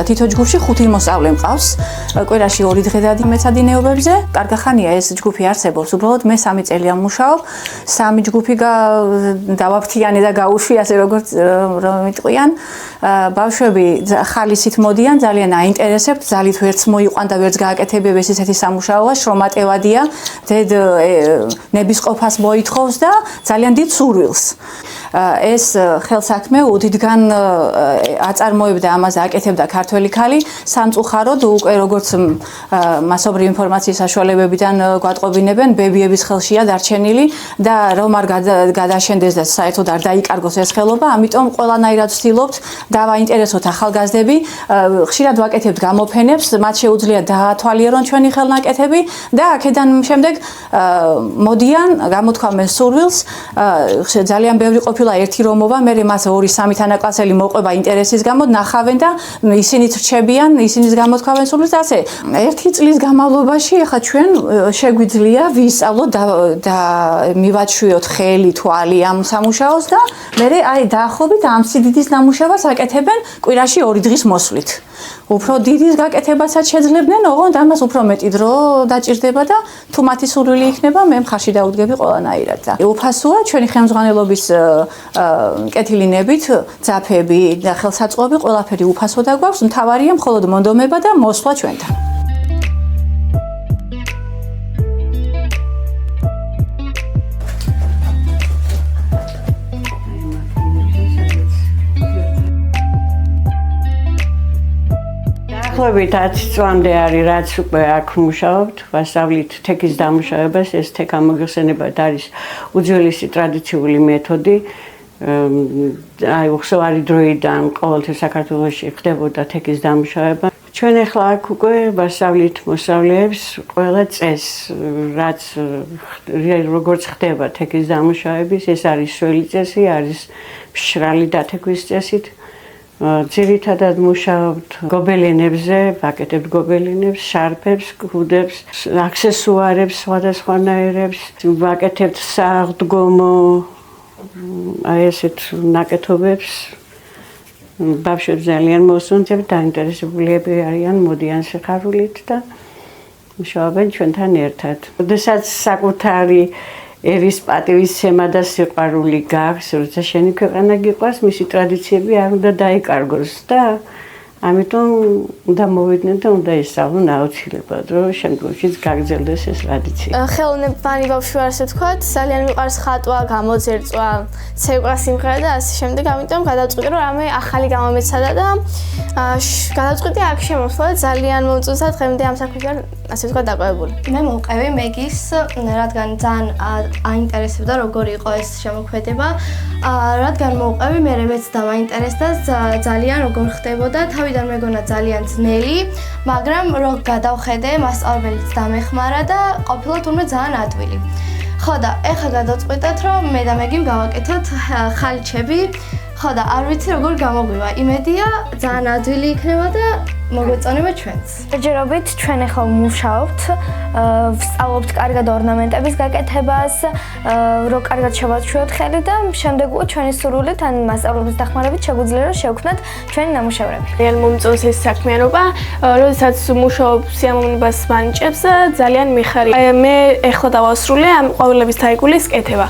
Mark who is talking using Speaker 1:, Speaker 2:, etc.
Speaker 1: თითო ჯგუფში 5 მოსწავლე მყავს. კვირაში 2 დღე მეცადინეობებზე. კარგახანია ეს ჯგუფი არსებობს. უბრალოდ მე 3 წელი ამუშაობ. 3 ჯგუფი დავაფრთიანი და გაუშვი, ასე როგორც მიტყვიან. ბავშვები ხალისით მოდიან, ძალიან აინტერესებთ, ძალით ვერც მოიყვან და ვერც გააკეთებებს ესეთი სამუშაოა, შრომატევადია, დედ ნებისყოფას მოითხოვს და ძალიან დიდ სურვილს. ეს ხელსაქმე უდიდგან აწარმოებდა ამაზე აკეთებდა ქართველი ქალი სამწუხაროდ უკვე როგორც მასობრივი ინფორმაციის საშუალებებიდან გვატყობინებენ ბებიების ხელშია დარჩენილი და რომ არ გადაშენდეს და საერთოდ არ დაიკარგოს ეს ხელობა, ამიტომ ყველანაირად ვცდილობთ დავაინტერესოთ ახალგაზრდები, ხშირად ვაკეთებთ გამოფენებს, მათ შეუძლიათ დაათვალიერონ ჩვენი ხელნაკეთები და აქედან შემდეგ მოდიან, გამოთქვამენ სურვილს, ძალიან ბევრი ყოფილა ერთი რომობა, მე მას 2-3 თანაკლასელი მოყვება ინტერესის გამო, ნახავენ და ისინიც რჩებიან, ისინიც გამოთქვამენ სურვილს და ასე. ერთი წლის განმავლობაში ახლა ჩვენ შეგვიძლია ვისწავლოთ და მივაჩვიოთ ხელი, თვალი ამ სამუშაოს და მე დაახლოებით ამ სიდიდის ნამუშევარს აკეთებენ კვირაში 2 დღის მოსვლით. უფრო დიდის გაკეთებასაც შეძლებდნენ, ოღონდ ამას უფრო მეტი დრო დაჭირდება და თუ მათი სურვილი იქნება, მე მხარში დაუდგები ყველანაირად. უფასოა ჩვენი ხელმძღვანელობის კეთილინებით, ძაფები და ხელსაწყობი ყველაფერი უფასო და გვაქვს, მთავარია მხოლოდ მონდომება და მოსვლა ჩვენთან.
Speaker 2: დაახლოებით 10 წლამდე არის რაც უკვე აქ მუშაობთ, ვასწავლით თექის დამუშავებას, ეს თექა მოიხსენებათ არის უძველესი ტრადიციული მეთოდი. უხსოვარი დროიდან ყოველთვის საქართველოში ხდებოდა თექის დამუშავება. ჩვენ ახლა აქ უკვე ვასწავლით მოსწავლეებს ყველა წესს, რაც როგორც ხდება თექის დამუშავების, ეს არის სველი წესი, არის მშრალი დათეკვის წესით. ძირითადად მუშაობთ გობელენებზე, ვაკეთებთ გობელენებს, შარფებს, ქუდებს, აქსესუარებს, სხვადასხვანაირებს, ვაკეთებთ საღდგომო ესეთ ნაკეთობებს. ბავშვებს ძალიან მოსუნთქებთ, დაინტერესებულები არიან, მოდიან სიხარულით და მუშაობენ ჩვენთან ერთად. როდესაც საკუთარი ერის პატივისცემა და სიყვარული გაქვს, როცა შენი ქვეყანა გიყვარს, მისი ტრადიციები არ უნდა დაიკარგოს და ამიტომ უნდა მოვიდნენ და უნდა ისწავლონ აუცილებლად, რომ შემდგომშიც გაგრძელდეს ეს ტრადიცია.
Speaker 3: ხელოვნებანი ბავშვი ვარ, ასე ვთქვათ, ძალიან მიყვარს ხატვა, გამოძერწვა, ცეკვა, სიმღერა და ასე შემდეგ, ამიტომ გადავწყვიტე, რომ რამე ახალი გამომეცადა და გადავწყვიტე აქ შემოსვლა და ძალიან მომწონდა დღემდე ამ საქმით ვარ, ასე ვთქვათ, დაყვებული. მე მოვყევი მეგის, რადგან ძალიან აინტერესებდა როგორი იყო ეს შემოქმედება. რადგან მოვყევი, მე მეც დამაინტერესდა ძალიან როგორ ხდებოდა, თავიდან მეგონა ძალიან ძნელი, მაგრამ რო გადავხედე, მასწავლებელიც დამეხმარა და ყოფილა თურმე ძალიან ადვილი. ხო და ეხლა გადავწყვიტეთ, რომ მე და მეგი გავაკეთოთ ხალიჩები. ხო და არ ვიცი როგორ გამოგვივა. იმედია ძალიან ადვილი იქნება და მოგვეწონება ჩვენც. ჯერობით ჩვენ ახლა ვმუშაობთ, ვსწავლობთ კარგად ორნამენტების გაკეთებას, რო კარგად შევაჩვიოთ ხელი და შემდეგ ჩვენი სურვილით ან მასწავლებლების დახმარებით შეგვიძლია რომ შევქმნათ ჩვენი ნამუშევრები.
Speaker 4: ძალიან მომწონს ეს საქმიანობა, როდესაც ვმუშაობ სიამოვნებას მანიჭებს, ძალიან მიხარია. მე ახლა დავასრულე ამ ყვავილების თაიგულის კეთება.